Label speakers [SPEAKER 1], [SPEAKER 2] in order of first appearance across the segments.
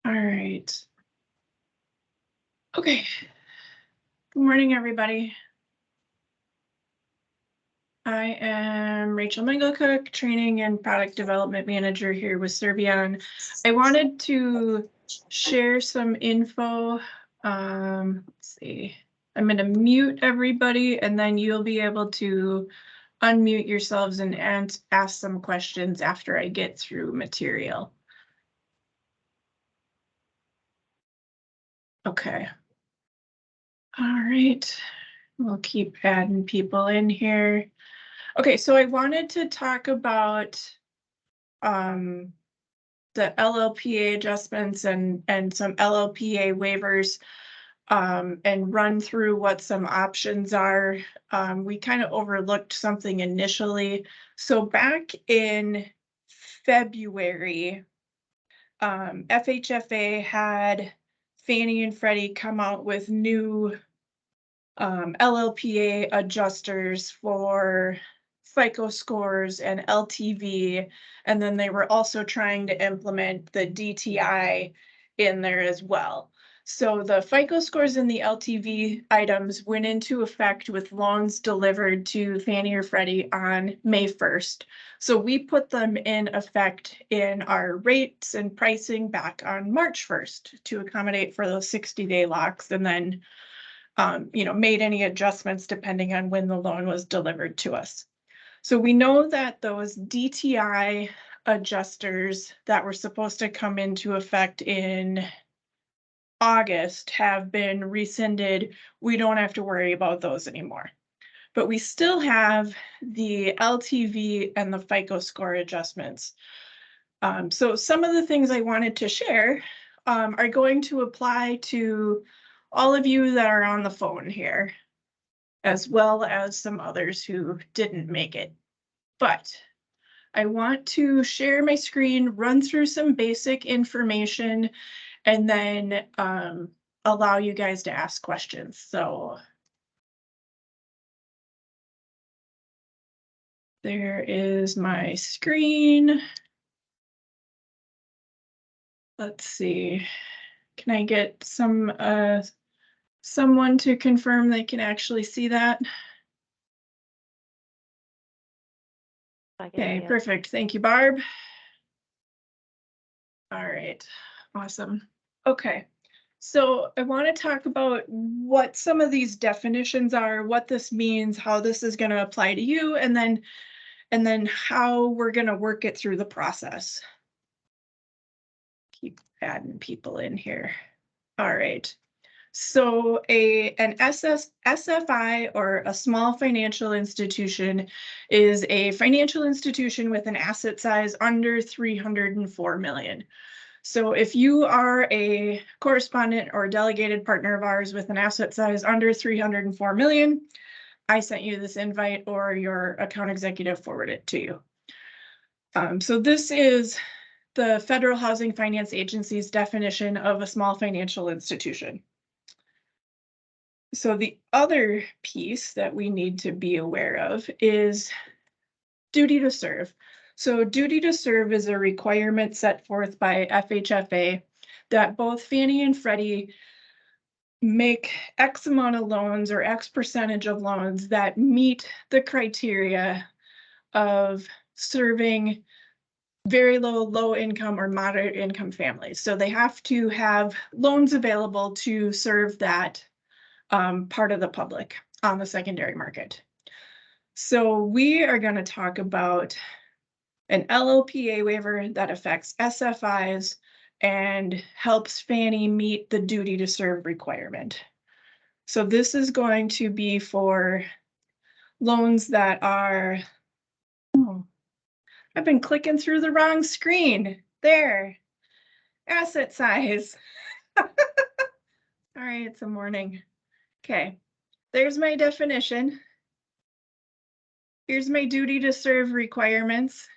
[SPEAKER 1] All right. Okay. Good morning, everybody. I am Rachel Mengelcook, Training and Product Development Manager here with Servion. I wanted to share some info. Let's see. I'm going to mute everybody, and then you'll be able to unmute yourselves and ask some questions after I get through material. Okay. All right. We'll keep adding people in here. Okay, so I wanted to talk about the LLPA adjustments and some LLPA waivers and run through what some options are. We kind of overlooked something initially. So back in February, FHFA had Fannie and Freddie come out with new LLPA adjusters for FICO scores and LTV, and then they were also trying to implement the DTI in there as well. So the FICO scores and the LTV items went into effect with loans delivered to Fannie or Freddie on May 1st. So we put them in effect in our rates and pricing back on March 1st to accommodate for those 60-day locks, and then made any adjustments depending on when the loan was delivered to us. So we know that those DTI adjusters that were supposed to come into effect in August have been rescinded. We don't have to worry about those anymore. But we still have the LTV and the FICO score adjustments. So some of the things I wanted to share are going to apply to all of you that are on the phone here, as well as some others who didn't make it. But I want to share my screen, run through some basic information, and then allow you guys to ask questions. So there is my screen. Let's see. Can I get someone to confirm they can actually see that? Okay, perfect. Thank you, Barb. All right, awesome. Okay, so I want to talk about what some of these definitions are, what this means, how this is going to apply to you, and then how we're going to work it through the process. Keep adding people in here. All right. So an SFI, or a small financial institution, is a financial institution with an asset size under 304 million. So if you are a correspondent or delegated partner of ours with an asset size under 304 million, I sent you this invite, or your account executive forwarded it to you. So this is the Federal Housing Finance Agency's definition of a small financial institution. So the other piece that we need to be aware of is duty to serve. So duty to serve is a requirement set forth by FHFA that both Fannie and Freddie make X amount of loans, or X percentage of loans, that meet the criteria of serving very low income or moderate income families. So they have to have loans available to serve that part of the public on the secondary market. So we are going to talk about an LLPA waiver that affects SFIs and helps Fannie meet the duty to serve requirement. So this is going to be for loans that are, I've been clicking through the wrong screen. There, asset size. All right, it's a morning. Okay, there's my definition. Here's my duty to serve requirements.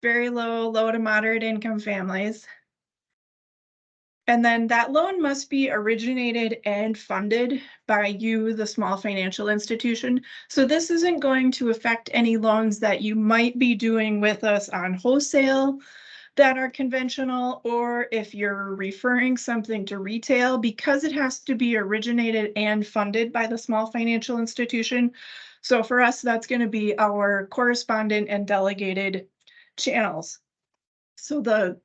[SPEAKER 1] Very low to moderate income families. And then that loan must be originated and funded by you, the small financial institution. So this isn't going to affect any loans that you might be doing with us on wholesale. that are conventional, or if you're referring something to retail, because it has to be originated and funded by the small financial institution. So for us, that's going to be our correspondent and delegated channels. So the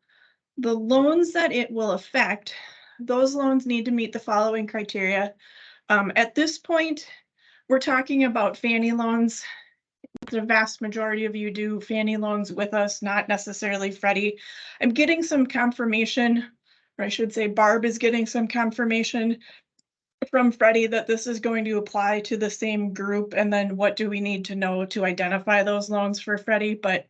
[SPEAKER 1] loans that it will affect, those loans need to meet the following criteria. At this point, we're talking about Fannie loans. The vast majority of you do Fannie loans with us, not necessarily Freddie. I'm getting some confirmation, or I should say Barb is getting some confirmation from Freddie that this is going to apply to the same group. And then what do we need to know to identify those loans for Freddie? But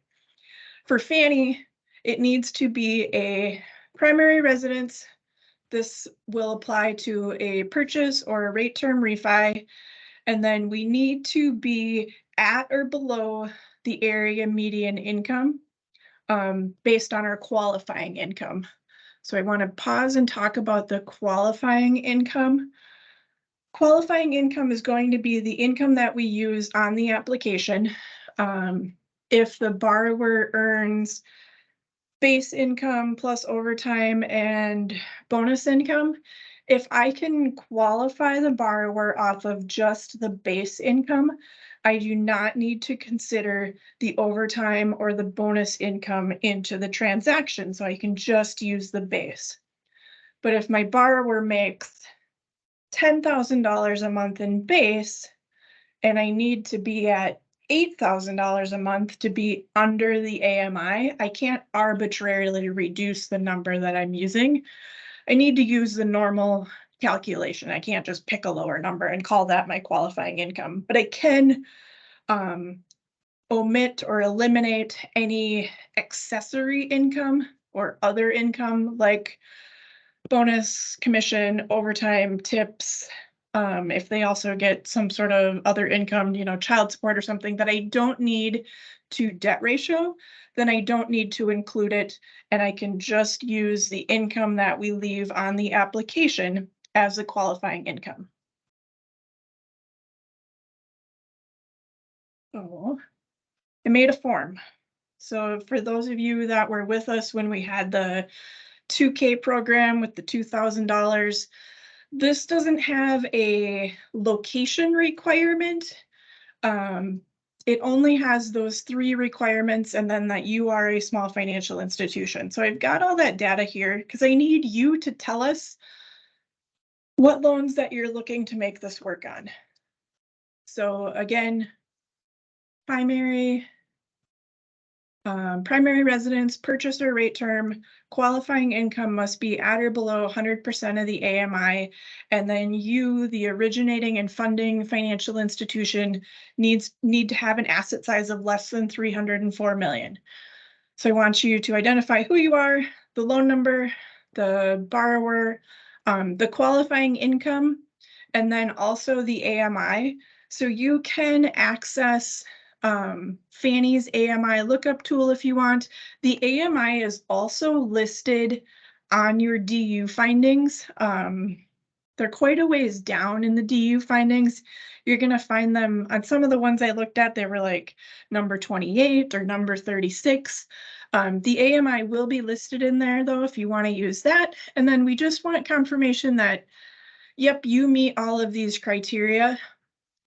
[SPEAKER 1] for Fannie, it needs to be a primary residence. This will apply to a purchase or a rate term refi. And then we need to be at or below the area median income based on our qualifying income. So I want to pause and talk about the qualifying income. Qualifying income is going to be the income that we use on the application. If the borrower earns base income plus overtime and bonus income, if I can qualify the borrower off of just the base income, I do not need to consider the overtime or the bonus income into the transaction. So I can just use the base. But if my borrower makes $10,000 a month in base, and I need to be at $8,000 a month to be under the AMI, I can't arbitrarily reduce the number that I'm using. I need to use the normal calculation. I can't just pick a lower number and call that my qualifying income, but I can omit or eliminate any accessory income or other income like bonus, commission, overtime, tips. If they also get some sort of other income, child support or something that I don't need to debt ratio, then I don't need to include it. And I can just use the income that we leave on the application as a qualifying income. Oh, I made a form. So for those of you that were with us when we had the 2K program with the $2,000, this doesn't have a location requirement. It only has those 3 requirements and then that you are a small financial institution. So I've got all that data here because I need you to tell us what loans that you're looking to make this work on. So again, primary residence, purchase or rate term, qualifying income must be at or below 100% of the AMI. And then you, the originating and funding financial institution, need to have an asset size of less than 304 million. So I want you to identify who you are, the loan number, the borrower, the qualifying income, and then also the AMI. So you can access Fannie's AMI lookup tool if you want. The AMI is also listed on your DU findings. They're quite a ways down in the DU findings. You're going to find them on some of the ones I looked at. They were like number 28 or number 36. The AMI will be listed in there though, if you want to use that. And then we just want confirmation that, yep, you meet all of these criteria.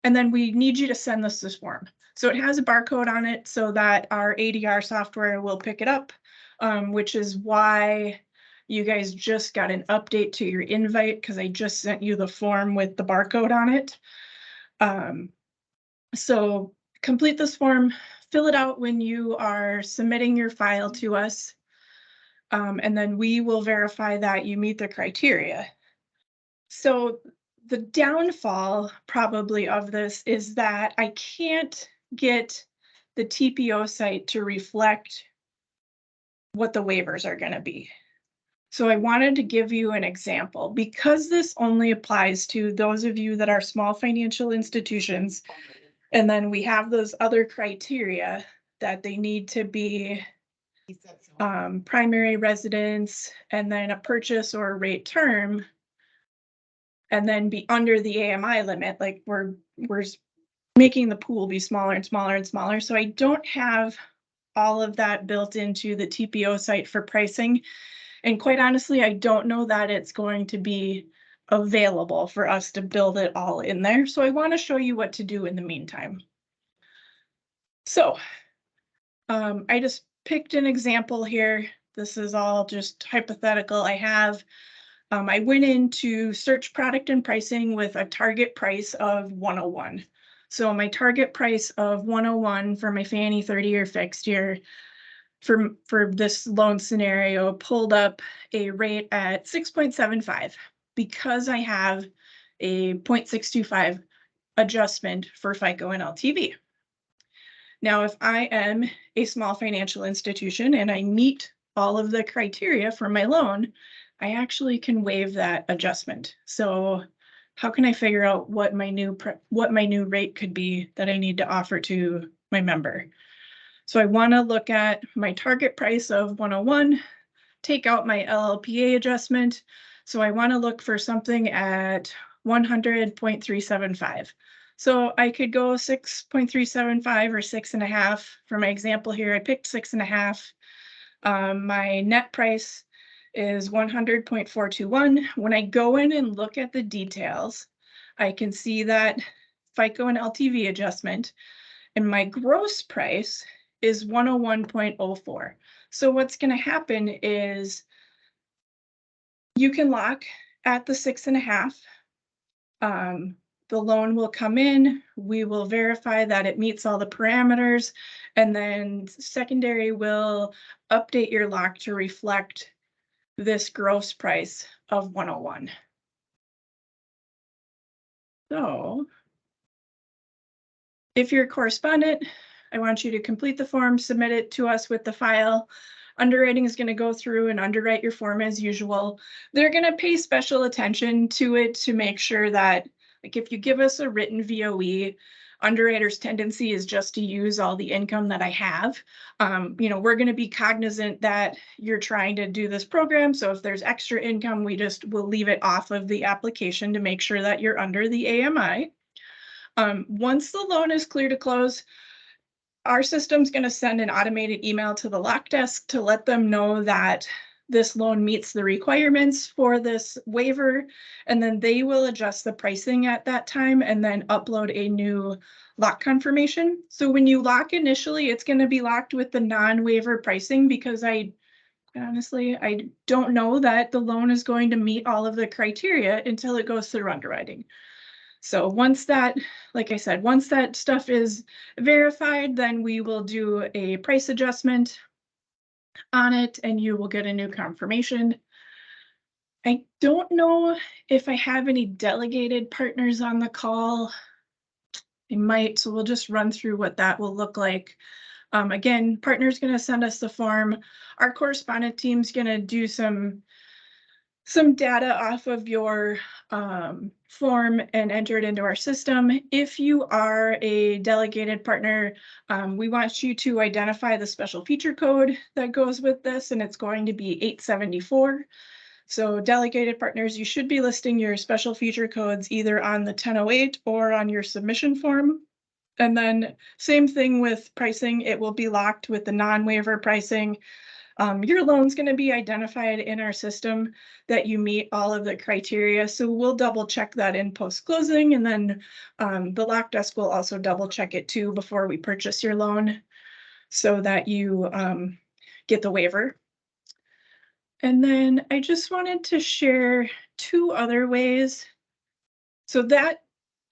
[SPEAKER 1] And then we need you to send us this form. So it has a barcode on it so that our ADR software will pick it up, which is why you guys just got an update to your invite because I just sent you the form with the barcode on it. So complete this form, fill it out when you are submitting your file to us, and then we will verify that you meet the criteria. So the downfall probably of this is that I can't get the TPO site to reflect what the waivers are going to be. So I wanted to give you an example because this only applies to those of you that are small financial institutions. And then we have those other criteria that they need to be primary residence and then a purchase or a rate term. And then be under the AMI limit, like we're making the pool be smaller and smaller and smaller. So I don't have all of that built into the TPO site for pricing. And quite honestly, I don't know that it's going to be available for us to build it all in there. So I want to show you what to do in the meantime. So I just picked an example here. This is all just hypothetical. I went into search product and pricing with a target price of 101. So my target price of 101 for my Fannie 30-year fixed year for this loan scenario pulled up a rate at 6.75 because I have a 0.625 adjustment for FICO and LTV. Now, if I am a small financial institution and I meet all of the criteria for my loan, I actually can waive that adjustment. So how can I figure out what my new rate could be that I need to offer to my member? So I want to look at my target price of 101, take out my LLPA adjustment. So I want to look for something at 100.375. So I could go 6.375 or 6.5. For my example here, I picked 6.5. My net price is 100.421. When I go in and look at the details, I can see that FICO and LTV adjustment, and my gross price is 101.04. So what's going to happen is you can lock at the 6.5. The loan will come in, we will verify that it meets all the parameters, and then secondary will update your lock to reflect this gross price of 101. So if you're a correspondent, I want you to complete the form, submit it to us with the file. Underwriting is going to go through and underwrite your form as usual. They're going to pay special attention to it to make sure that, like, if you give us a written VOE, underwriter's tendency is just to use all the income that I have. We're going to be cognizant that you're trying to do this program. So if there's extra income, we'll leave it off of the application to make sure that you're under the AMI. Once the loan is clear to close, our system's going to send an automated email to the lock desk to let them know that this loan meets the requirements for this waiver, and then they will adjust the pricing at that time and then upload a new lock confirmation. So when you lock initially, it's going to be locked with the non-waiver pricing because honestly, I don't know that the loan is going to meet all of the criteria until it goes through underwriting. So once that, like I said, once that stuff is verified, then we will do a price adjustment on it and you will get a new confirmation. I don't know if I have any delegated partners on the call. I might, so we'll just run through what that will look like. Again, partner's going to send us the form. Our correspondent team's going to do some data off of your form and enter it into our system. If you are a delegated partner, we want you to identify the special feature code that goes with this, and it's going to be 874. So delegated partners, you should be listing your special feature codes either on the 1008 or on your submission form. And then same thing with pricing, it will be locked with the non-waiver pricing. Your loan's going to be identified in our system that you meet all of the criteria. So we'll double check that in post-closing, and then the lock desk will also double check it too before we purchase your loan so that you get the waiver. And then I just wanted to share two other ways. So that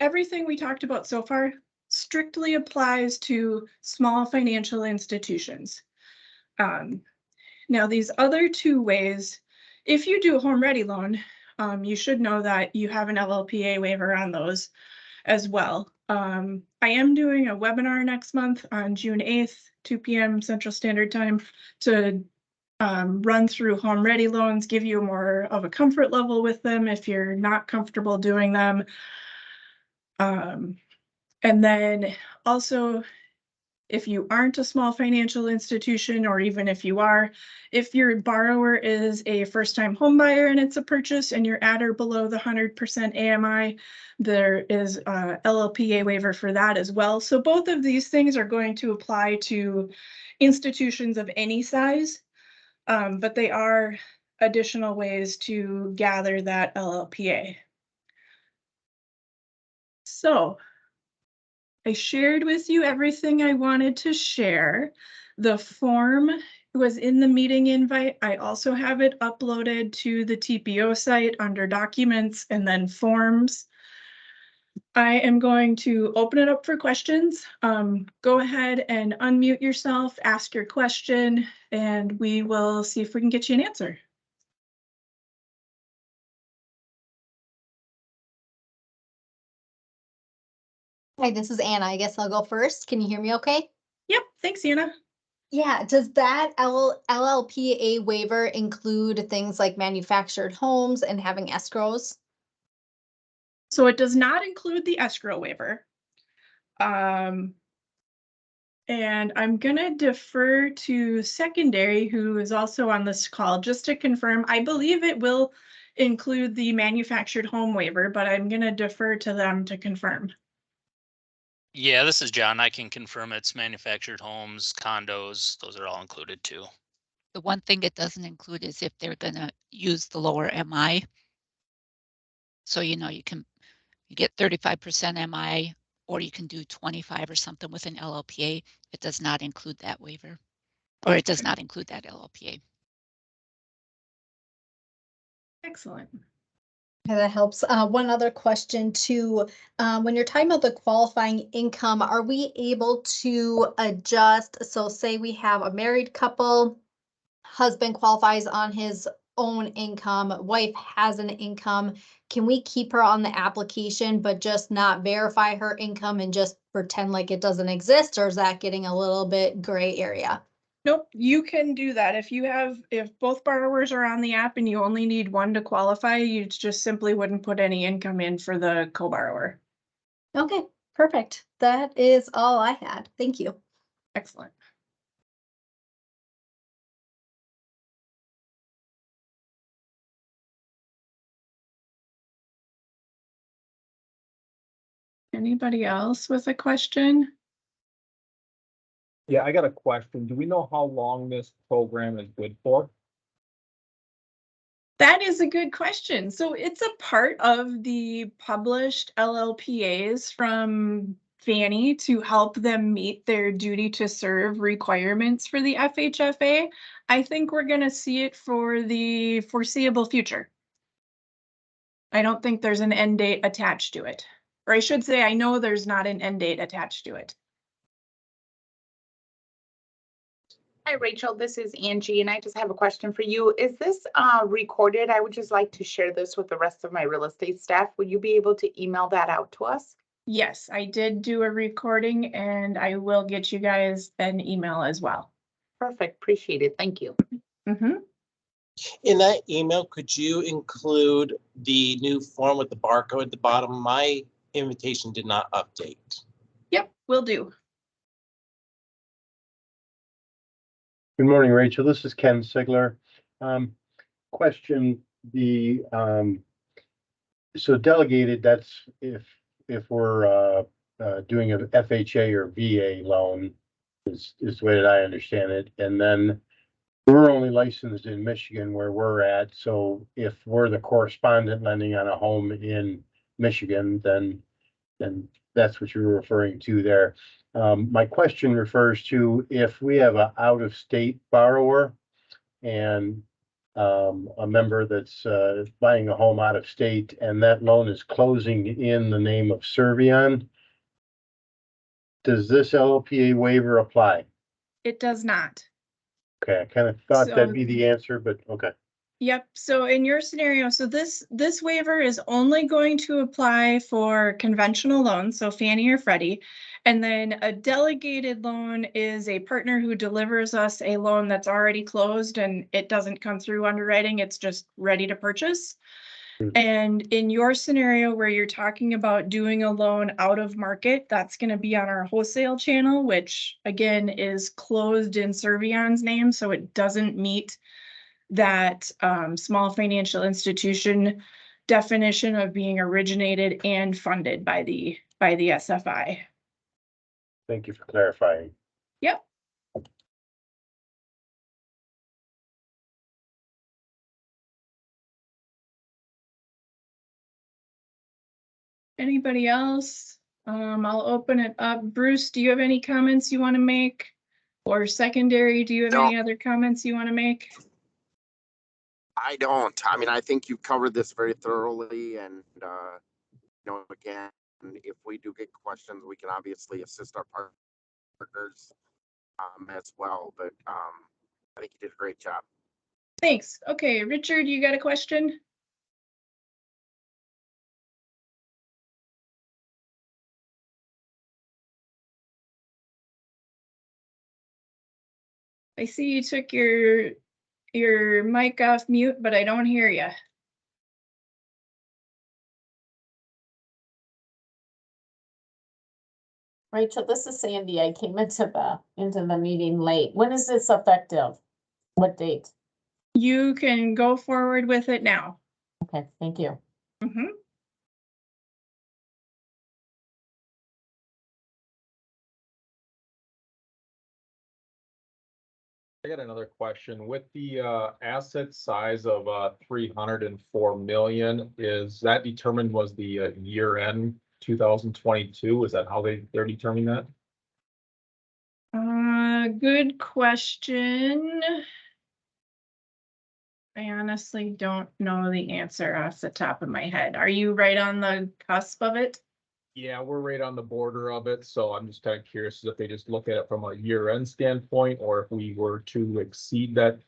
[SPEAKER 1] everything we talked about so far strictly applies to small financial institutions. Now, these other two ways, if you do a home ready loan, you should know that you have an LLPA waiver on those as well. I am doing a webinar next month on June 8th, 2 p.m. Central Standard Time to run through home ready loans, give you more of a comfort level with them if you're not comfortable doing them. And then also, If you aren't a small financial institution, or even if you are, if your borrower is a first-time home buyer and it's a purchase and you're at or below the 100% AMI, there is a LLPA waiver for that as well. So both of these things are going to apply to institutions of any size, but they are additional ways to gather that LLPA. So I shared with you everything I wanted to share. The form was in the meeting invite. I also have it uploaded to the TPO site under documents and then forms. I am going to open it up for questions. Go ahead and unmute yourself, ask your question, and we will see if we can get you an answer.
[SPEAKER 2] Hi, this is Anna. I guess I'll go first. Can you hear me okay?
[SPEAKER 1] Yep, thanks, Anna.
[SPEAKER 2] Yeah, does that LLPA waiver include things like manufactured homes and having escrows?
[SPEAKER 1] So it does not include the escrow waiver. And I'm gonna defer to secondary, who is also on this call, just to confirm. I believe it will include the manufactured home waiver, but I'm gonna defer to them to confirm.
[SPEAKER 3] Yeah, this is John. I can confirm it's manufactured homes, condos, those are all included too.
[SPEAKER 4] The one thing it doesn't include is if they're gonna use the lower MI. So, you get 35% MI, or you can do 25 or something with an LLPA. It does not include that waiver, or it does not include that LLPA.
[SPEAKER 1] Excellent.
[SPEAKER 2] Okay, that helps. One other question too. When you're talking about the qualifying income, are we able to adjust? So say we have a married couple, husband qualifies on his own income, wife has an income. Can we keep her on the application, but just not verify her income and just pretend like it doesn't exist? Or is that getting a little bit gray area?
[SPEAKER 1] Nope, you can do that. If both borrowers are on the app and you only need one to qualify, you just simply wouldn't put any income in for the co-borrower.
[SPEAKER 2] Okay, perfect. That is all I had. Thank you.
[SPEAKER 1] Excellent. Anybody else with a question?
[SPEAKER 5] Yeah, I got a question. Do we know how long this program is good for?
[SPEAKER 1] That is a good question. So it's a part of the published LLPAs from Fannie to help them meet their duty to serve requirements for the FHFA. I think we're going to see it for the foreseeable future. I don't think there's an end date attached to it. Or I should say, I know there's not an end date attached to it.
[SPEAKER 6] Hi, Rachel. This is Angie, and I just have a question for you. Is this recorded? I would just like to share this with the rest of my real estate staff. Will you be able to email that out to us?
[SPEAKER 1] Yes, I did do a recording, and I will get you guys an email as well.
[SPEAKER 6] Perfect. Appreciate it. Thank you.
[SPEAKER 1] Mm-hmm.
[SPEAKER 7] In that email, could you include the new form with the barcode at the bottom? My invitation did not update.
[SPEAKER 1] Yep, will do.
[SPEAKER 8] Good morning, Rachel. This is Ken Sigler. Question, so delegated, that's if we're doing an FHA or VA loan is the way that I understand it. And then we're only licensed in Michigan where we're at. So if we're the correspondent lending on a home in Michigan, then that's what you're referring to there. My question refers to if we have an out-of-state borrower and a member that's buying a home out of state and that loan is closing in the name of Servion, does this LLPA waiver apply?
[SPEAKER 1] It does not.
[SPEAKER 8] Okay, I kind of thought
[SPEAKER 1] So-
[SPEAKER 8] that'd be the answer, but okay.
[SPEAKER 1] Yep. So in your scenario, so this waiver is only going to apply for conventional loans, so Fannie or Freddie. And then a delegated loan is a partner who delivers us a loan that's already closed and it doesn't come through underwriting. It's just ready to purchase. And in your scenario where you're talking about doing a loan out of market, that's gonna be on our wholesale channel, which again is closed in Servion's name, so it doesn't meet that small financial institution definition of being originated and funded by the SFI.
[SPEAKER 8] Thank you for clarifying.
[SPEAKER 1] Yep. Anybody else? I'll open it up. Bruce, do you have any comments you want to make? Or secondary, do you have
[SPEAKER 9] No.
[SPEAKER 1] any other comments you want to make?
[SPEAKER 9] I don't. I mean, I think you've covered this very thoroughly, and again, if we do get questions, we can obviously assist our partners as well. But I think you did a great job.
[SPEAKER 1] Thanks. Okay, Richard, you got a question? I see you took your mic off mute, but I don't hear you.
[SPEAKER 6] Rachel, this is Sandy. I came into the meeting late. When is this effective? What date?
[SPEAKER 1] You can go forward with it now.
[SPEAKER 6] Okay, thank you.
[SPEAKER 1] Mhm.
[SPEAKER 5] I got another question. With the asset size of 304 million, is that determined was the year end 2022? Is that how they're determining that?
[SPEAKER 1] Good question. I honestly don't know the answer off the top of my head. Are you right on the cusp of it?
[SPEAKER 5] Yeah, we're right on the border of it, so I'm just kind of curious if they just look at it from a year-end standpoint, or if we were to exceed that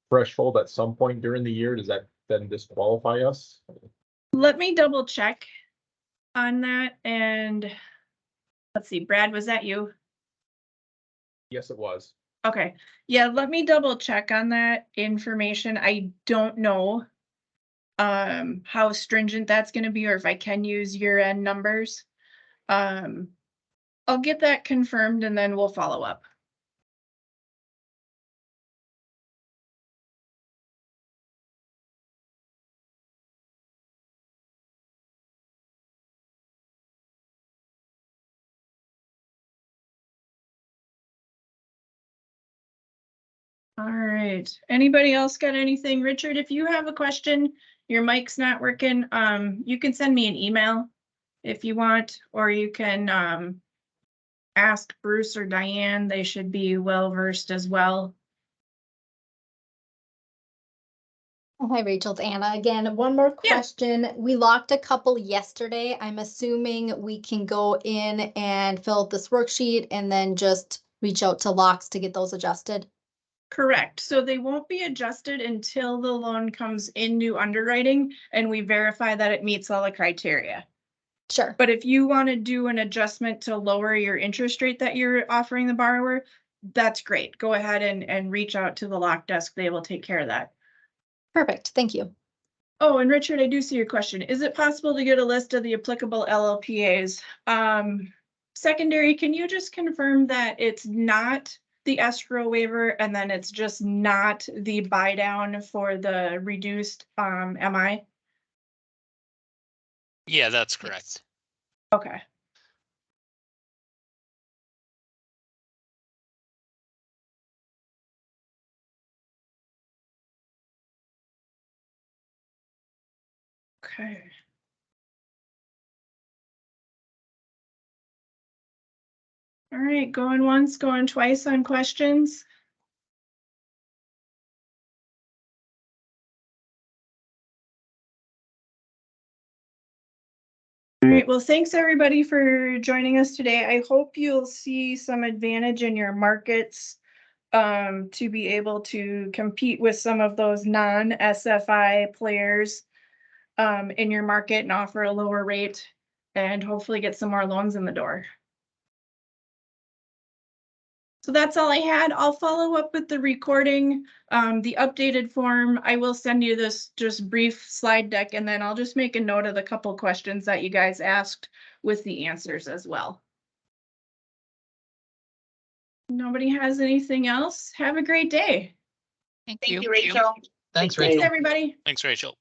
[SPEAKER 5] threshold at some point during the year, does that then disqualify us?
[SPEAKER 1] Let me double check on that, and let's see, Brad, was that you?
[SPEAKER 5] Yes, it was.
[SPEAKER 1] Okay, yeah, let me double check on that information. I don't know how stringent that's gonna be, or if I can use year-end numbers. I'll get that confirmed and then we'll follow up. All right, anybody else got anything? Richard, if you have a question, your mic's not working, you can send me an email if you want, or you can ask Bruce or Diane. They should be well versed as well.
[SPEAKER 2] Hi, Rachel, it's Anna again. One more
[SPEAKER 1] Yeah.
[SPEAKER 2] question. We locked a couple yesterday. I'm assuming we can go in and fill out this worksheet and then just reach out to locks to get those adjusted.
[SPEAKER 1] Correct. So they won't be adjusted until the loan comes in new underwriting and we verify that it meets all the criteria.
[SPEAKER 2] Sure.
[SPEAKER 1] But if you want to do an adjustment to lower your interest rate that you're offering the borrower, that's great. Go ahead and reach out to the lock desk. They will take care of that.
[SPEAKER 2] Perfect. Thank you.
[SPEAKER 1] Oh, and Richard, I do see your question. Is it possible to get a list of the applicable LLPAs? Secondary, can you just confirm that it's not the escrow waiver and then it's just not the buy down for the reduced MI?
[SPEAKER 3] Yeah, that's correct.
[SPEAKER 1] Okay. Okay. All right, going once, going twice on questions. All right, well, thanks everybody for joining us today. I hope you'll see some advantage in your markets to be able to compete with some of those non-SFI players in your market and offer a lower rate and hopefully get some more loans in the door. So that's all I had. I'll follow up with the recording, the updated form. I will send you this just brief slide deck, and then I'll just make a note of the couple questions that you guys asked with the answers as well. Nobody has anything else? Have a great day.
[SPEAKER 4] Thank
[SPEAKER 6] Thank
[SPEAKER 4] you.
[SPEAKER 6] you, Rachel.
[SPEAKER 7] Thanks,
[SPEAKER 1] Thanks,
[SPEAKER 7] Rachel.
[SPEAKER 1] everybody.
[SPEAKER 3] Thanks, Rachel.